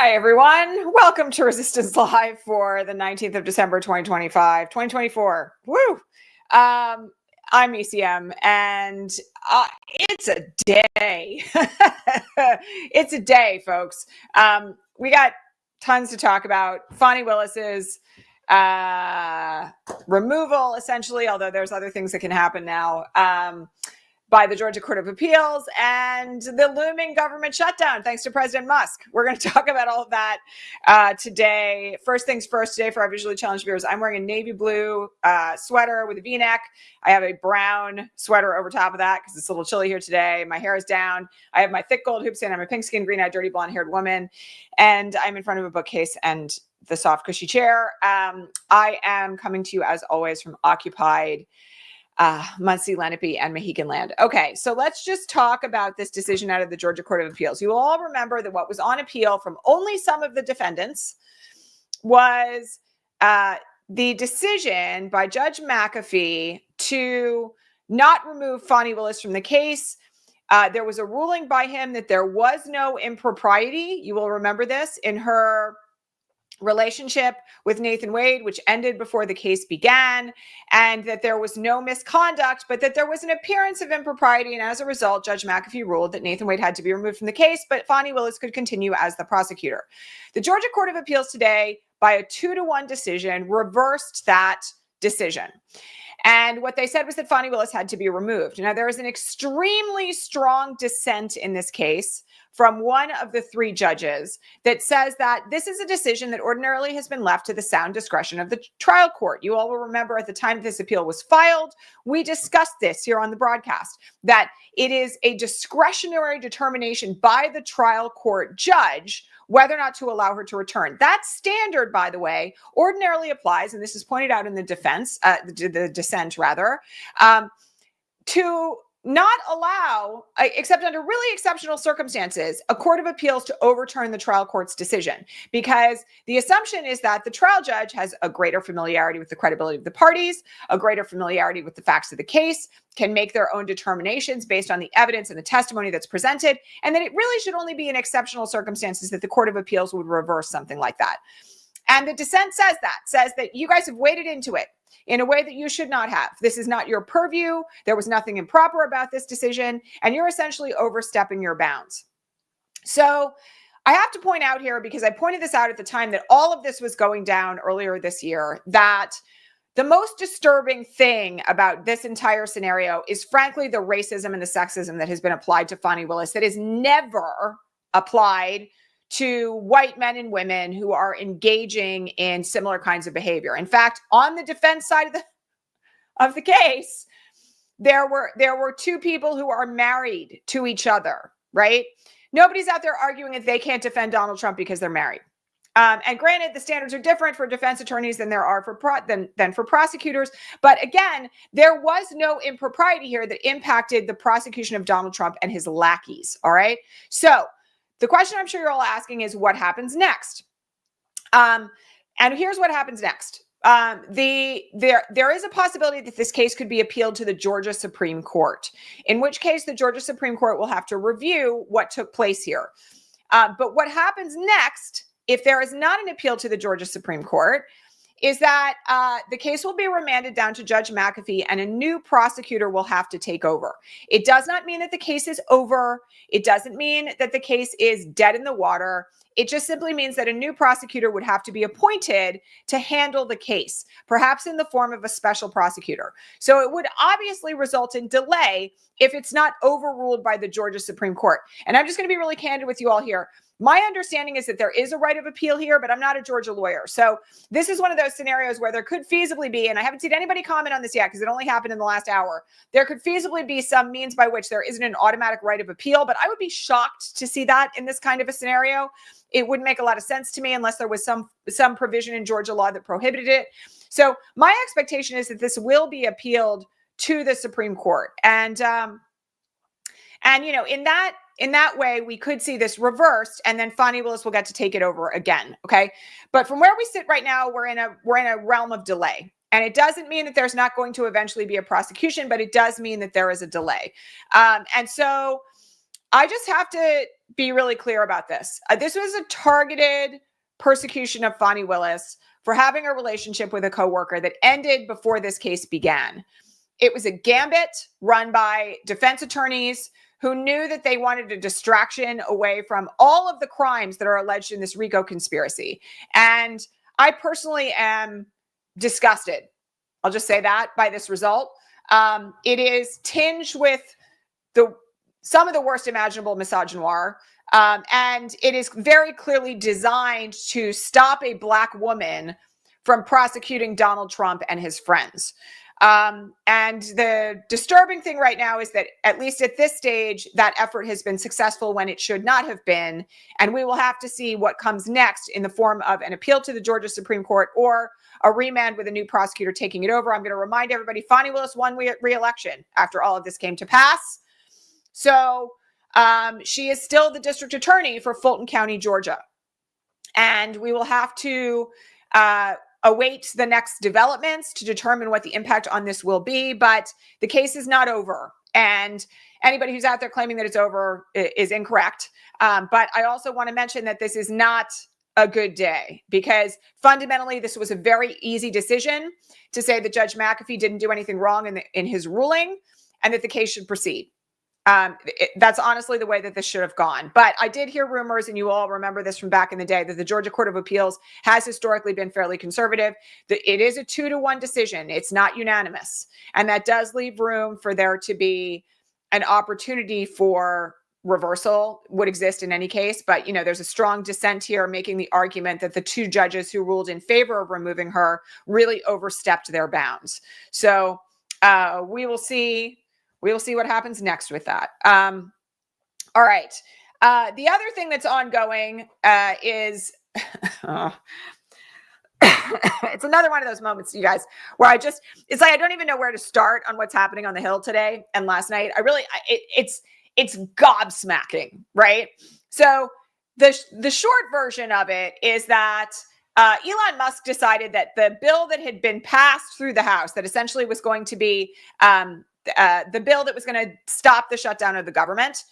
Hi, everyone. Welcome to Resistance Live for the 19th of December, 2024. Woo! I'm ECM, and it's a day. It's a day, folks. We got tons to talk about. Fani Willis's removal, essentially, although there's other things that can happen now. By the Georgia Court of Appeals and the looming government shutdown, thanks to President Musk. We're going to talk about all of that today. First things first, today for our visually challenged viewers, I'm wearing a navy blue sweater with a V-neck. I have a brown sweater over top of that because it's a little chilly here today. My hair is down. I have my thick gold hoops in. I'm a pink-skinned, green-eyed, dirty, blonde-haired woman. And I'm in front of a bookcase and the soft, cushy chair. I am coming to you, as always, from occupied Muncie, Lenape, and Mohegan Land. Okay, so let's just talk about this decision out of the Georgia Court of Appeals. You will all remember that what was on appeal from only some of the defendants was the decision by Judge McAfee to not remove Fani Willis from the case. There was a ruling by him that there was no impropriety. You will remember this in her relationship with Nathan Wade, which ended before the case began, and that there was no misconduct, but that there was an appearance of impropriety. And as a result, Judge McAfee ruled that Nathan Wade had to be removed from the case, but Fani Willis could continue as the prosecutor. The Georgia Court of Appeals today, by a 2-1 decision, reversed that decision. And what they said was that Fani Willis had to be removed. Now, there is an extremely strong dissent in this case from one of the 3 judges that says that this is a decision that ordinarily has been left to the sound discretion of the trial court. You all will remember at the time this appeal was filed, we discussed this here on the broadcast, that it is a discretionary determination by the trial court judge whether or not to allow her to return. That standard, by the way, ordinarily applies, and this is pointed out in the the dissent rather, to not allow, except under really exceptional circumstances, a court of appeals to overturn the trial court's decision, because the assumption is that the trial judge has a greater familiarity with the credibility of the parties, a greater familiarity with the facts of the case, can make their own determinations based on the evidence and the testimony that's presented, and that it really should only be in exceptional circumstances that the court of appeals would reverse something like that. And the dissent says that you guys have waded into it in a way that you should not have. This is not your purview. There was nothing improper about this decision, and you're essentially overstepping your bounds. So I have to point out here, because I pointed this out at the time that all of this was going down earlier this year, that the most disturbing thing about this entire scenario is, frankly, the racism and the sexism that has been applied to Fani Willis that is never applied to white men and women who are engaging in similar kinds of behavior. In fact, on the defense side of the case, there were 2 people who are married to each other, right? Nobody's out there arguing that they can't defend Donald Trump because they're married. And granted, the standards are different for defense attorneys than there are than for prosecutors. But again, there was no impropriety here that impacted the prosecution of Donald Trump and his lackeys. All right. So the question I'm sure you're all asking is, what happens next? And here's what happens next. There is a possibility that this case could be appealed to the Georgia Supreme Court, in which case the Georgia Supreme Court will have to review what took place here. But what happens next, if there is not an appeal to the Georgia Supreme Court, is that the case will be remanded down to Judge McAfee and a new prosecutor will have to take over. It does not mean that the case is over. It doesn't mean that the case is dead in the water. It just simply means that a new prosecutor would have to be appointed to handle the case, perhaps in the form of a special prosecutor. So it would obviously result in delay if it's not overruled by the Georgia Supreme Court. And I'm just going to be really candid with you all here. My understanding is that there is a right of appeal here, but I'm not a Georgia lawyer. So this is one of those scenarios where there could feasibly be, and I haven't seen anybody comment on this yet because it only happened in the last hour, there could feasibly be some means by which there isn't an automatic right of appeal, but I would be shocked to see that in this kind of a scenario. It wouldn't make a lot of sense to me unless there was some provision in Georgia law that prohibited it. So my expectation is that this will be appealed to the Supreme Court. And you know, in that way, we could see this reversed, and then Fani Willis will get to take it over again. Okay, but from where we sit right now, we're in a realm of delay, and it doesn't mean that there's not going to eventually be a prosecution, but it does mean that there is a delay. And so I just have to be really clear about this. This was a targeted persecution of Fani Willis for having a relationship with a coworker that ended before this case began. It was a gambit run by defense attorneys who knew that they wanted a distraction away from all of the crimes that are alleged in this RICO conspiracy. And I personally am disgusted, I'll just say that, by this result. It is tinged with some of the worst imaginable misogynoir. And it is very clearly designed to stop a Black woman from prosecuting Donald Trump and his friends. And the disturbing thing right now is that, at least at this stage, that effort has been successful when it should not have been. And we will have to see what comes next in the form of an appeal to the Georgia Supreme Court or a remand with a new prosecutor taking it over. I'm going to remind everybody, Fani Willis won re-election after all of this came to pass. So she is still the district attorney for Fulton County, Georgia. And we will have to await the next developments to determine what the impact on this will be. But the case is not over. And anybody who's out there claiming that it's over is incorrect. But I also want to mention that this is not a good day, because fundamentally this was a very easy decision to say that Judge McAfee didn't do anything wrong in his ruling and that the case should proceed. That's honestly the way that this should have gone. But I did hear rumors, and you all remember this from back in the day, that the Georgia Court of Appeals has historically been fairly conservative. It is a 2-1 decision. It's not unanimous. And that does leave room for there to be an opportunity for reversal would exist in any case. But, you know, there's a strong dissent here making the argument that the 2 judges who ruled in favor of removing her really overstepped their bounds. So we will see. We will see what happens next with that. All right. The other thing that's ongoing is it's another one of those moments, you guys, where it's like I don't even know where to start on what's happening on the Hill today and last night. It's gobsmacking, right? So the short version of it is that Elon Musk decided that the bill that had been passed through the House, that essentially was going to be the bill that was going to stop the shutdown of the government,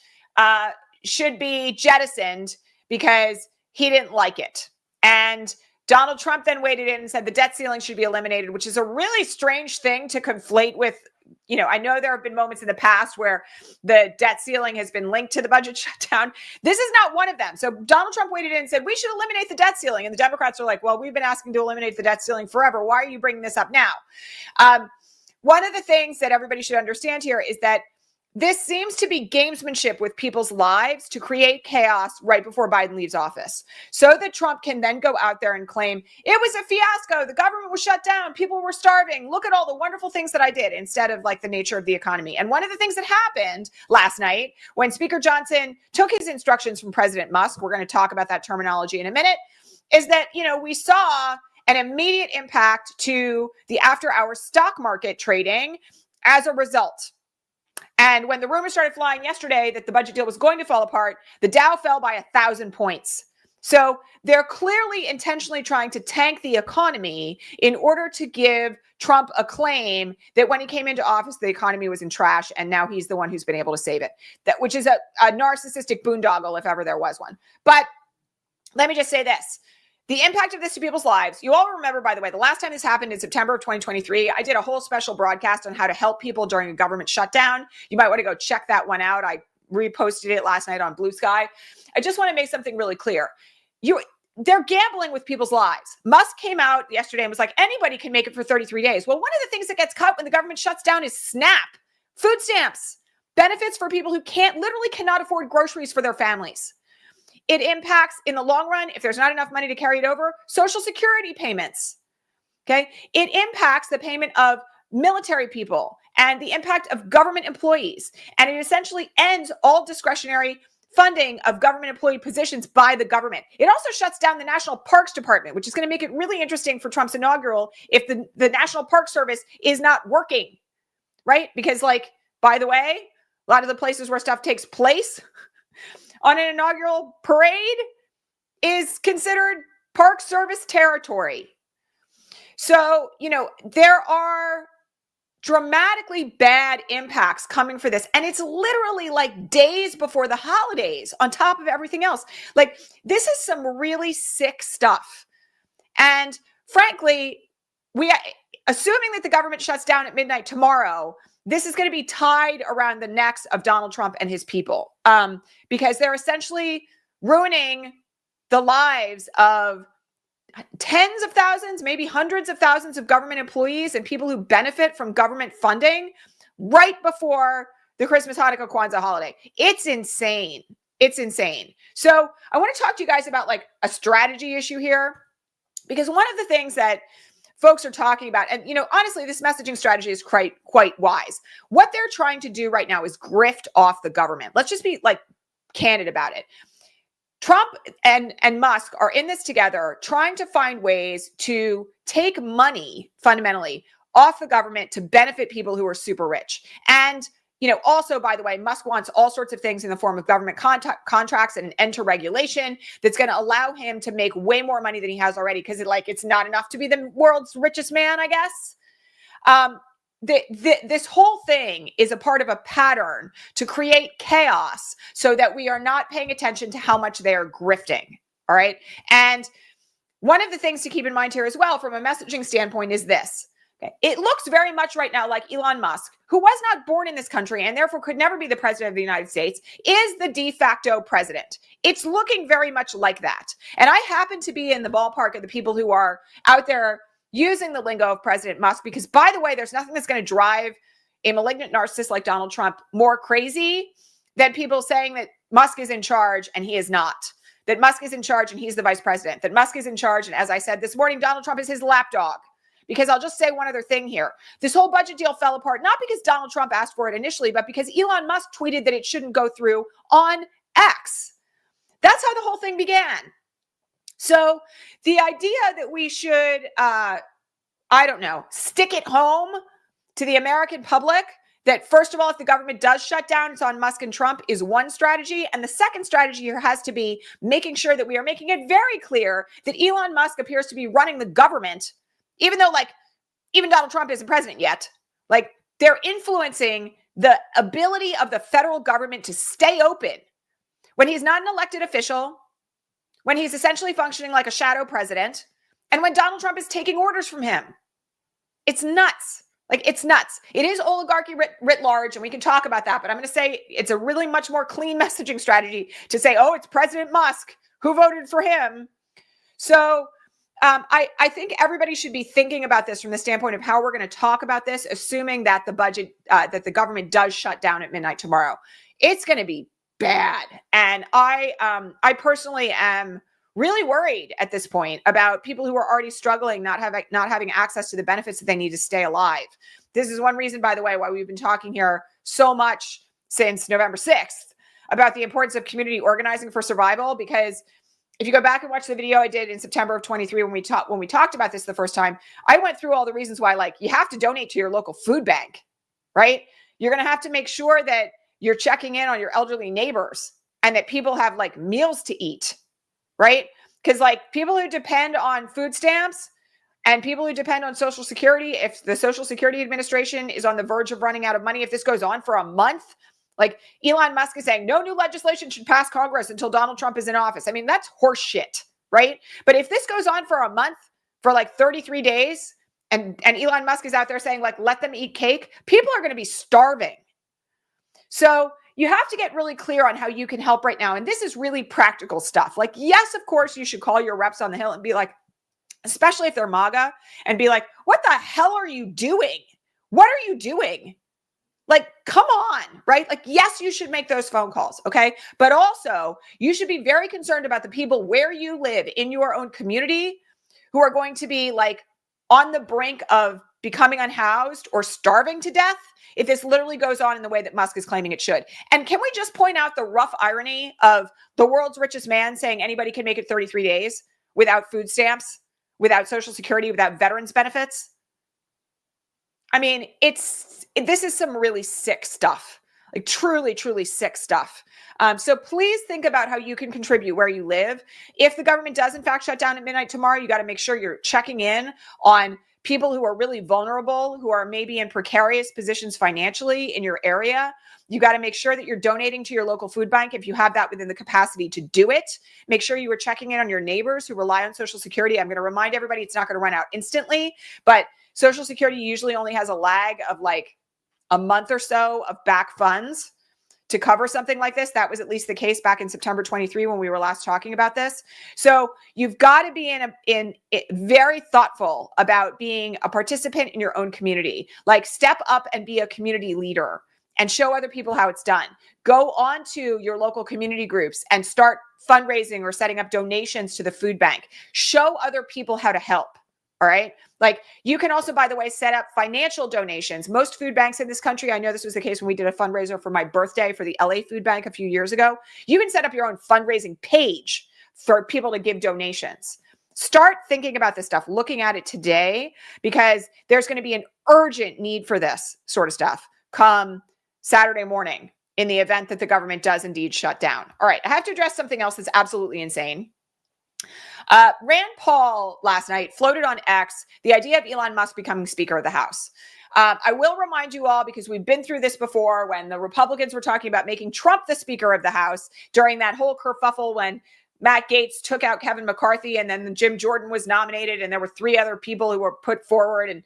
should be jettisoned because he didn't like it. And Donald Trump then waded in and said the debt ceiling should be eliminated, which is a really strange thing to conflate with. You know, I know there have been moments in the past where the debt ceiling has been linked to the budget shutdown. This is not one of them. So Donald Trump waded in and said, we should eliminate the debt ceiling. And the Democrats are like, well, we've been asking to eliminate the debt ceiling forever. Why are you bringing this up now? One of the things that everybody should understand here is that this seems to be gamesmanship with people's lives to create chaos right before Biden leaves office, so that Trump can then go out there and claim it was a fiasco. The government was shut down. People were starving. Look at all the wonderful things that I did, instead of like the nature of the economy. And one of the things that happened last night when Speaker Johnson took his instructions from President Musk, we're going to talk about that terminology in a minute, is that, you know, we saw an immediate impact to the after-hours stock market trading as a result. And when the rumors started flying yesterday that the budget deal was going to fall apart, the Dow fell by 1,000 points. So they're clearly intentionally trying to tank the economy in order to give Trump a claim that when he came into office, the economy was in trash, and now he's the one who's been able to save it. Which is a narcissistic boondoggle, if ever there was one. But let me just say this. The impact of this to people's lives. You all remember, by the way, the last time this happened in September of 2023, I did a whole special broadcast on how to help people during a government shutdown. You might want to go check that one out. I reposted it last night on Blue Sky. I just want to make something really clear. They're gambling with people's lives. Musk came out yesterday and was like, anybody can make it for 33 days. Well, one of the things that gets cut when the government shuts down is SNAP, food stamps, benefits for people who literally cannot afford groceries for their families. It impacts, in the long run, if there's not enough money to carry it over, Social Security payments. Okay. It impacts the payment of military people and the impact of government employees. And it essentially ends all discretionary funding of government employee positions by the government. It also shuts down the National Parks Department, which is going to make it really interesting for Trump's inaugural if the National Park Service is not working, right? Because, like, by the way, a lot of the places where stuff takes place on an inaugural parade is considered Park Service territory. So, you know, there are dramatically bad impacts coming for this. And it's literally like days before the holidays on top of everything else. Like, this is some really sick stuff. And frankly, assuming that the government shuts down at midnight tomorrow, this is going to be tied around the necks of Donald Trump and his people, because they're essentially ruining the lives of tens of thousands, maybe hundreds of thousands of government employees and people who benefit from government funding right before the Christmas, Hanukkah, Kwanzaa holiday. It's insane. It's insane. So I want to talk to you guys about like a strategy issue here, because one of the things that folks are talking about, and, you know, honestly, this messaging strategy is quite wise. What they're trying to do right now is grift off the government. Let's just be like candid about it. Trump and Musk are in this together, trying to find ways to take money fundamentally off the government to benefit people who are super rich. And, you know, also, by the way, Musk wants all sorts of things in the form of government contracts and an end to regulation that's going to allow him to make way more money than he has already, because it's not enough to be the world's richest man, I guess. This whole thing is a part of a pattern to create chaos so that we are not paying attention to how much they are grifting. All right. And one of the things to keep in mind here as well, from a messaging standpoint, is this. Okay. It looks very much right now like Elon Musk, who was not born in this country and therefore could never be the president of the United States, is the de facto president. It's looking very much like that. And I happen to be in the ballpark of the people who are out there using the lingo of President Musk, because, by the way, there's nothing that's going to drive a malignant narcissist like Donald Trump more crazy than people saying that Musk is in charge and he is not, that Musk is in charge and he's the vice president, that Musk is in charge. And as I said this morning, Donald Trump is his lapdog. Because I'll just say one other thing here. This whole budget deal fell apart, not because Donald Trump asked for it initially, but because Elon Musk tweeted that it shouldn't go through on X. That's how the whole thing began. So the idea that we should, stick it home to the American public that, first of all, if the government does shut down, it's on Musk and Trump, is one strategy. And the second strategy here has to be making sure that we are making it very clear that Elon Musk appears to be running the government, even though, like, even Donald Trump isn't president yet. Like, they're influencing the ability of the federal government to stay open when he's not an elected official, when he's essentially functioning like a shadow president, and when Donald Trump is taking orders from him. It's nuts. Like, it's nuts. It is oligarchy writ large, and we can talk about that, but I'm going to say it's a really much more clean messaging strategy to say, oh, it's President Musk who voted for him. So I think everybody should be thinking about this from the standpoint of how we're going to talk about this, assuming that the budget, that the government does shut down at midnight tomorrow. It's going to be bad. And I personally am really worried at this point about people who are already struggling, not having access to the benefits that they need to stay alive. This is one reason, by the way, why we've been talking here so much since November 6th about the importance of community organizing for survival. Because if you go back and watch the video I did in September of 23, when we talked about this the first time, I went through all the reasons why, like, you have to donate to your local food bank, right? You're going to have to make sure that you're checking in on your elderly neighbors and that people have, like, meals to eat, right? Because, like, people who depend on food stamps and people who depend on Social Security, if the Social Security Administration is on the verge of running out of money, if this goes on for a month, like, Elon Musk is saying no new legislation should pass Congress until Donald Trump is in office. I mean, that's horse shit, right? But if this goes on for a month, for like 33 days, and Elon Musk is out there saying, like, let them eat cake, people are going to be starving. So you have to get really clear on how you can help right now. And this is really practical stuff. Like, yes, of course, you should call your reps on the Hill and be like, especially if they're MAGA, and be like, what the hell are you doing? What are you doing? Like, come on, right? Like, yes, you should make those phone calls, okay? But also, you should be very concerned about the people where you live in your own community who are going to be, like, on the brink of becoming unhoused or starving to death if this literally goes on in the way that Musk is claiming it should. And can we just point out the rough irony of the world's richest man saying anybody can make it 33 days without food stamps, without Social Security, without veterans benefits? I mean, this is some really sick stuff, like truly, truly sick stuff. So please think about how you can contribute where you live. If the government does in fact shut down at midnight tomorrow, you got to make sure you're checking in on people who are really vulnerable, who are maybe in precarious positions financially in your area. You got to make sure that you're donating to your local food bank if you have that within the capacity to do it. Make sure you are checking in on your neighbors who rely on Social Security. I'm going to remind everybody it's not going to run out instantly, but Social Security usually only has a lag of like a month or so of back funds to cover something like this. That was at least the case back in September 23 when we were last talking about this. So you've got to be very thoughtful about being a participant in your own community. Like step up and be a community leader and show other people how it's done. Go on to your local community groups and start fundraising or setting up donations to the food bank. Show other people how to help. All right. Like you can also, by the way, set up financial donations. Most food banks in this country, I know this was the case when we did a fundraiser for my birthday for the LA Food Bank a few years ago. You can set up your own fundraising page for people to give donations. Start thinking about this stuff, looking at it today, because there's going to be an urgent need for this sort of stuff come Saturday morning in the event that the government does indeed shut down. All right. I have to address something else that's absolutely insane. Rand Paul last night floated on X the idea of Elon Musk becoming Speaker of the House. I will remind you all, because we've been through this before, when the Republicans were talking about making Trump the Speaker of the House during that whole kerfuffle when Matt Gaetz took out Kevin McCarthy and then Jim Jordan was nominated and there were 3 other people who were put forward, and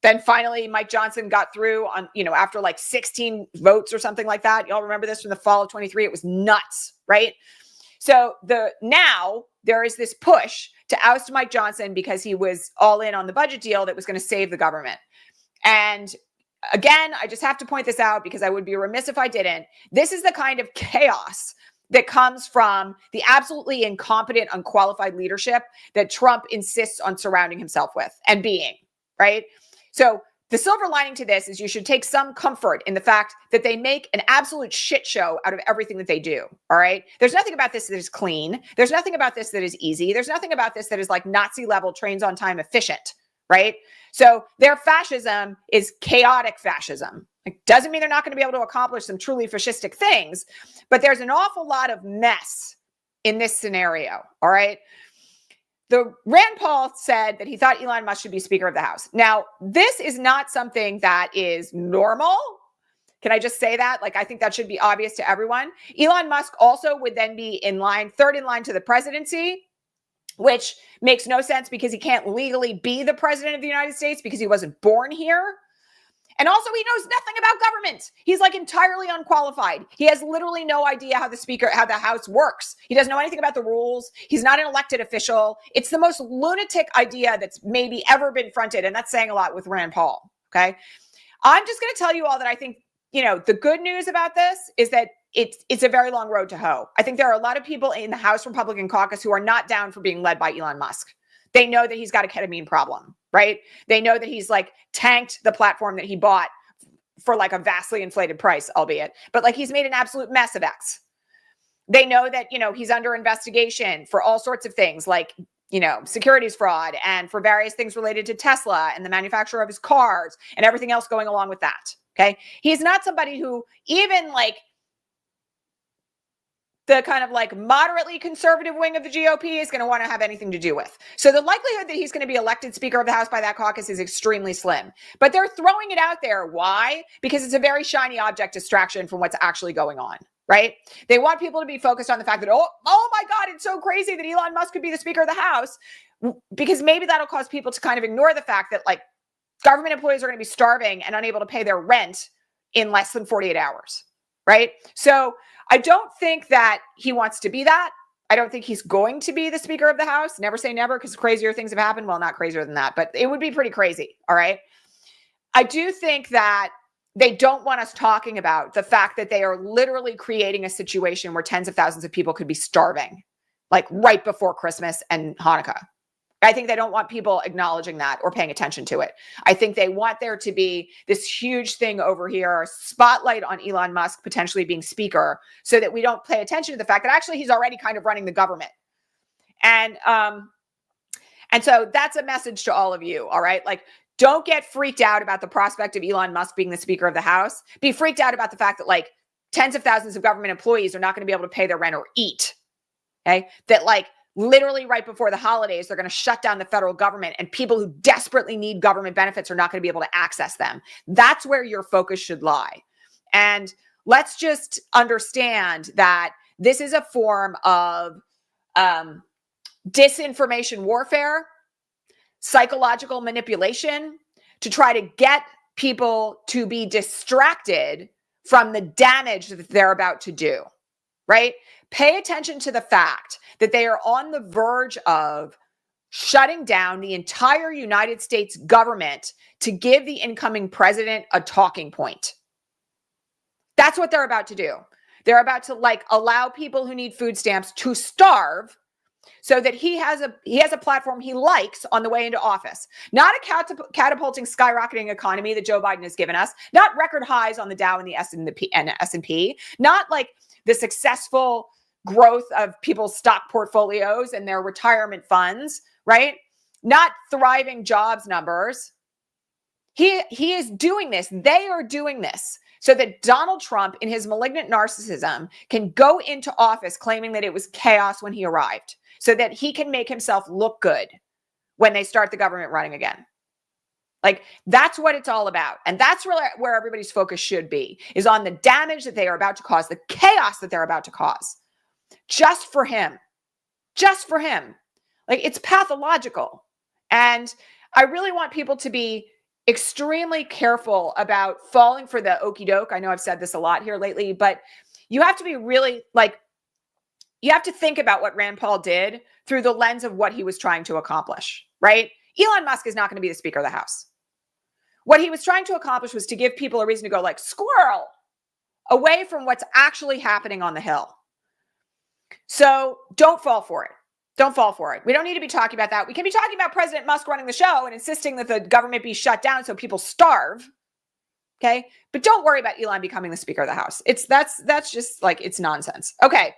then finally Mike Johnson got through on, after like 16 votes or something like that. Y'all remember this from the fall of 23? It was nuts, right? So now there is this push to oust Mike Johnson because he was all in on the budget deal that was going to save the government. And again, I just have to point this out because I would be remiss if I didn't. This is the kind of chaos that comes from the absolutely incompetent, unqualified leadership that Trump insists on surrounding himself with and being, right? So the silver lining to this is you should take some comfort in the fact that they make an absolute shit show out of everything that they do. All right. There's nothing about this that is clean. There's nothing about this that is easy. There's nothing about this that is like Nazi level trains on time efficient. Right. So their fascism is chaotic fascism. It doesn't mean they're not going to be able to accomplish some truly fascistic things, but there's an awful lot of mess in this scenario. All right. The Rand Paul said that he thought Elon Musk should be Speaker of the House. Now, this is not something that is normal. Can I just say that? Like, I think that should be obvious to everyone. Elon Musk also would then be third in line to the presidency, which makes no sense because he can't legally be the president of the United States because he wasn't born here. And also, he knows nothing about government. He's like entirely unqualified. He has literally no idea how the House works. He doesn't know anything about the rules. He's not an elected official. It's the most lunatic idea that's maybe ever been fronted. And that's saying a lot with Rand Paul. Okay. I'm just going to tell you all that I think, the good news about this is that it's a very long road to hoe. I think there are a lot of people in the House Republican caucus who are not down for being led by Elon Musk. They know that he's got a ketamine problem, right? They know that he's like tanked the platform that he bought for like a vastly inflated price, albeit, but like he's made an absolute mess of X. They know that, he's under investigation for all sorts of things like, securities fraud and for various things related to Tesla and the manufacturer of his cars and everything else going along with that. Okay. He's not somebody who even like the kind of like moderately conservative wing of the GOP is going to want to have anything to do with. So the likelihood that he's going to be elected Speaker of the House by that caucus is extremely slim. But they're throwing it out there. Why? Because it's a very shiny object distraction from what's actually going on, right? They want people to be focused on the fact that, oh my God, it's so crazy that Elon Musk could be the Speaker of the House, because maybe that'll cause people to kind of ignore the fact that like government employees are going to be starving and unable to pay their rent in less than 48 hours, right? So I don't think that he wants to be that. I don't think he's going to be the Speaker of the House. Never say never, because crazier things have happened. Well, not crazier than that, but it would be pretty crazy. All right. I do think that they don't want us talking about the fact that they are literally creating a situation where tens of thousands of people could be starving, like right before Christmas and Hanukkah. I think they don't want people acknowledging that or paying attention to it. I think they want there to be this huge thing over here, a spotlight on Elon Musk potentially being Speaker, so that we don't pay attention to the fact that actually he's already kind of running the government. And so that's a message to all of you. All right. Like, don't get freaked out about the prospect of Elon Musk being the Speaker of the House. Be freaked out about the fact that like tens of thousands of government employees are not going to be able to pay their rent or eat. Okay. That like literally right before the holidays, they're going to shut down the federal government, and people who desperately need government benefits are not going to be able to access them. That's where your focus should lie. And let's just understand that this is a form of disinformation warfare, psychological manipulation to try to get people to be distracted from the damage that they're about to do, right? Pay attention to the fact that they are on the verge of shutting down the entire United States government to give the incoming president a talking point. That's what they're about to do. They're about to allow people who need food stamps to starve so that he has a platform he likes on the way into office. Not a catapulting, skyrocketing economy that Joe Biden has given us. Not record highs on the Dow and the S&P. Not like the successful growth of people's stock portfolios and their retirement funds, right? Not thriving jobs numbers. He is doing this. They are doing this so that Donald Trump, in his malignant narcissism, can go into office claiming that it was chaos when he arrived, so that he can make himself look good when they start the government running again. That's what it's all about. And that's really where everybody's focus should be, is on the damage that they are about to cause, the chaos that they're about to cause. Just for him. Just for him. It's pathological. And I really want people to be extremely careful about falling for the okey doke. I know I've said this a lot here lately, but you have to be really you have to think about what Rand Paul did through the lens of what he was trying to accomplish, right? Elon Musk is not going to be the Speaker of the House. What he was trying to accomplish was to give people a reason to go squirrel away from what's actually happening on the Hill. So don't fall for it. Don't fall for it. We don't need to be talking about that. We can be talking about President Musk running the show and insisting that the government be shut down so people starve. Okay. But don't worry about Elon becoming the Speaker of the House. That's just it's nonsense. Okay.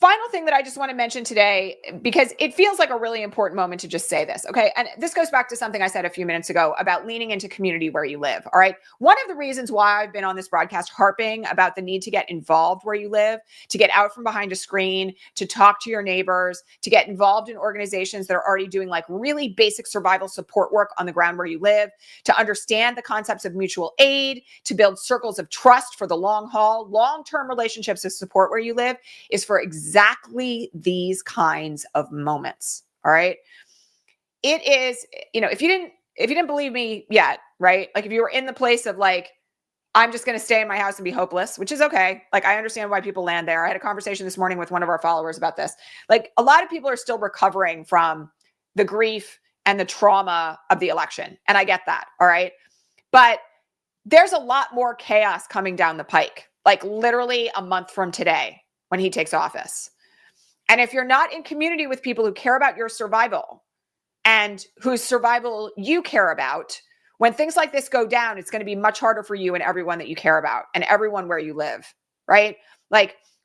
Final thing that I just want to mention today, because it feels like a really important moment to just say this, okay? And this goes back to something I said a few minutes ago about leaning into community where you live, all right? One of the reasons why I've been on this broadcast harping about the need to get involved where you live, to get out from behind a screen, to talk to your neighbors, to get involved in organizations that are already doing really basic survival support work on the ground where you live, to understand the concepts of mutual aid, to build circles of trust for the long haul, long-term relationships of support where you live, is for exactly these kinds of moments. All right. It is, if you didn't believe me yet, right? If you were in the place of I'm just going to stay in my house and be hopeless, which is okay. I understand why people land there. I had a conversation this morning with one of our followers about this. A lot of people are still recovering from the grief and the trauma of the election. And I get that. All right. But there's a lot more chaos coming down the pike, literally a month from today, when he takes office. And if you're not in community with people who care about your survival and whose survival you care about, when things like this go down, it's going to be much harder for you and everyone that you care about and everyone where you live, right?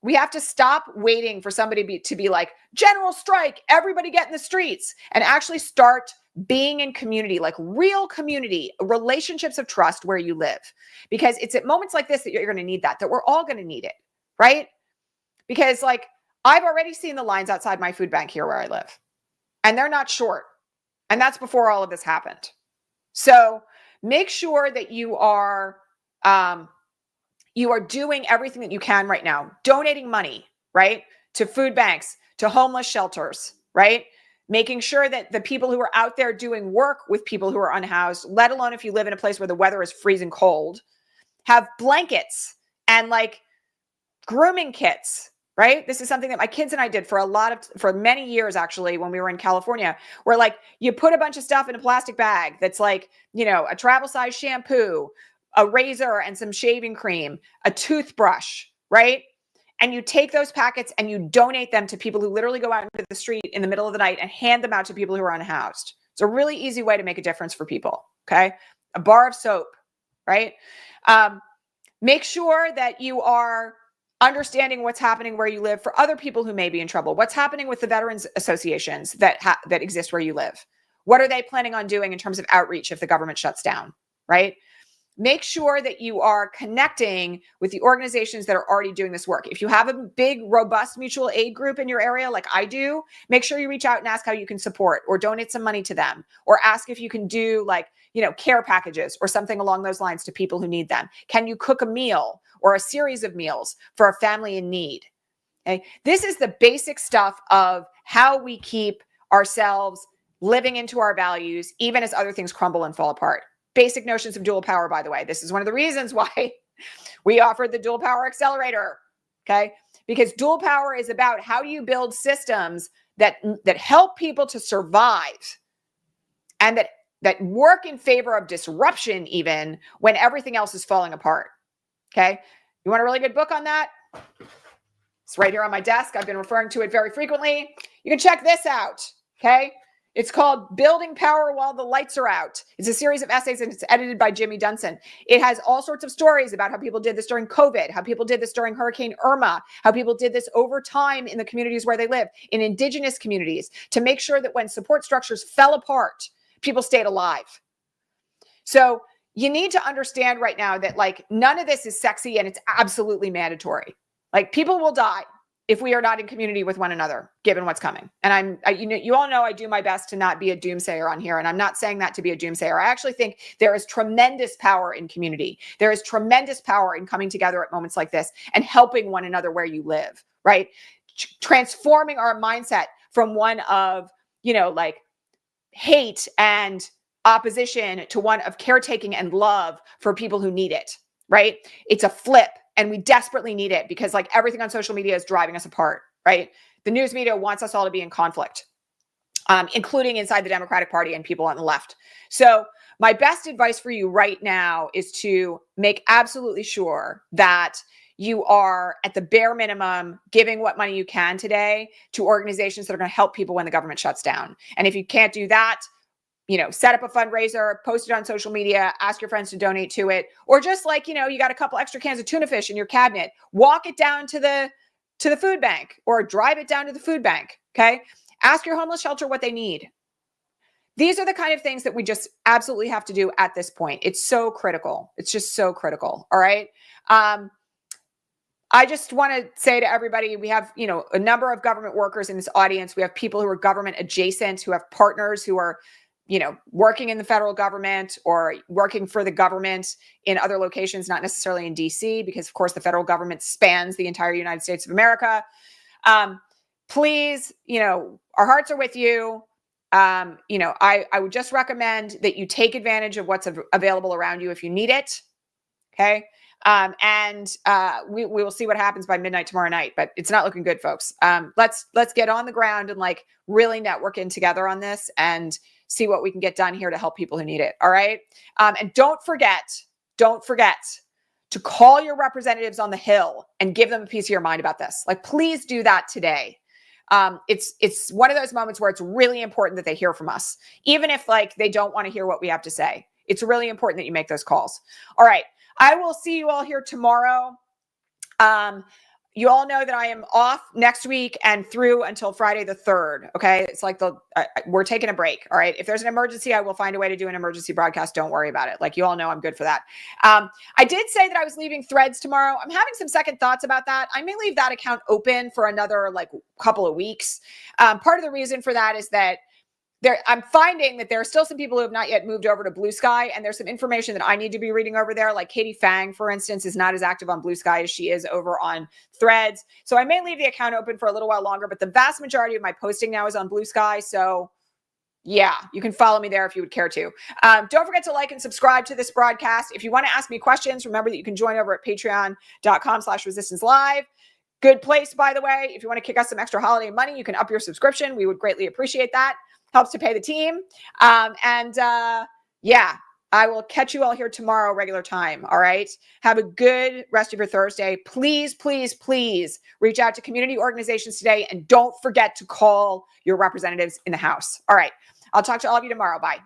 We have to stop waiting for somebody to be general strike, everybody get in the streets, and actually start being in community, real community, relationships of trust where you live. Because it's at moments like this that you're going to need that we're all going to need it, right? Because I've already seen the lines outside my food bank here where I live, and they're not short. And that's before all of this happened. So make sure that you are doing everything that you can right now, donating money, right, to food banks, to homeless shelters, right? Making sure that the people who are out there doing work with people who are unhoused, let alone if you live in a place where the weather is freezing cold, have blankets and grooming kits, right? This is something that my kids and I did for many years, actually, when we were in California, where you put a bunch of stuff in a plastic bag that's a travel size shampoo, a razor and some shaving cream, a toothbrush, right? And you take those packets and you donate them to people who literally go out into the street in the middle of the night and hand them out to people who are unhoused. It's a really easy way to make a difference for people, okay? A bar of soap, right? Make sure that you are understanding what's happening where you live for other people who may be in trouble. What's happening with the veterans associations that exist where you live? What are they planning on doing in terms of outreach if the government shuts down, right? make sure that you are connecting with the organizations that are already doing this work. If you have a big, robust mutual aid group in your area, like I do, make sure you reach out and ask how you can support or donate some money to them, or ask if you can do like, care packages or something along those lines to people who need them. Can you cook a meal or a series of meals for a family in need? Okay. This is the basic stuff of how we keep ourselves living into our values, even as other things crumble and fall apart. Basic notions of dual power, by the way. This is one of the reasons why we offered the Dual Power Accelerator, okay? Because dual power is about how do you build systems that help people to survive and that work in favor of disruption even when everything else is falling apart, okay? You want a really good book on that? It's right here on my desk. I've been referring to it very frequently. You can check this out, okay? It's called Building Power While the Lights Are Out. It's a series of essays and it's edited by Jimmy Dunson. It has all sorts of stories about how people did this during COVID, how people did this during Hurricane Irma, how people did this over time in the communities where they live, in indigenous communities, to make sure that when support structures fell apart, people stayed alive. So you need to understand right now that like none of this is sexy and it's absolutely mandatory. Like people will die if we are not in community with one another, given what's coming. And you all know I do my best to not be a doomsayer on here. And I'm not saying that to be a doomsayer. I actually think there is tremendous power in community. There is tremendous power in coming together at moments like this and helping one another where you live, right? Transforming our mindset from one of, like hate and opposition to one of caretaking and love for people who need it, right? It's a flip. And we desperately need it because like everything on social media is driving us apart, right? The news media wants us all to be in conflict, including inside the Democratic Party and people on the left. So my best advice for you right now is to make absolutely sure that you are at the bare minimum giving what money you can today to organizations that are going to help people when the government shuts down. And if you can't do that, set up a fundraiser, post it on social media, ask your friends to donate to it, or just like, you got a couple extra cans of tuna fish in your cabinet, walk it down to the food bank or drive it down to the food bank. Okay. Ask your homeless shelter what they need. These are the kind of things that we just absolutely have to do at this point. It's so critical. It's just so critical. All right. I just want to say to everybody, we have, a number of government workers in this audience. We have people who are government adjacent, who have partners who are working in the federal government or working for the government in other locations, not necessarily in DC, because of course the federal government spans the entire United States of America. Please, our hearts are with you. I would just recommend that you take advantage of what's available around you if you need it. Okay. We will see what happens by midnight tomorrow night, but it's not looking good, folks. Let's get on the ground and like really network in together on this and see what we can get done here to help people who need it. All right. And don't forget to call your representatives on the Hill and give them a piece of your mind about this. Like, please do that today. It's one of those moments where it's really important that they hear from us, even if like they don't want to hear what we have to say. It's really important that you make those calls. All right. I will see you all here tomorrow. You all know that I am off next week and through until Friday the 3rd. Okay. It's like we're taking a break. All right. If there's an emergency, I will find a way to do an emergency broadcast. Don't worry about it. Like you all know, I'm good for that. I did say that I was leaving Threads tomorrow. I'm having some second thoughts about that. I may leave that account open for another like couple of weeks. Part of the reason for that is that I'm finding that there are still some people who have not yet moved over to Blue Sky, and there's some information that I need to be reading over there. Like Katie Fang, for instance, is not as active on Blue Sky as she is over on Threads. So I may leave the account open for a little while longer, but the vast majority of my posting now is on Blue Sky. So yeah, you can follow me there if you would care to. Don't forget to like and subscribe to this broadcast. If you want to ask me questions, remember that you can join over at patreon.com/resistancelive. Good place, by the way. If you want to kick us some extra holiday money, you can up your subscription. We would greatly appreciate that. Helps to pay the team. Yeah, I will catch you all here tomorrow, regular time. All right. Have a good rest of your Thursday. Please, please, please reach out to community organizations today. And don't forget to call your representatives in the House. All right. I'll talk to all of you tomorrow. Bye.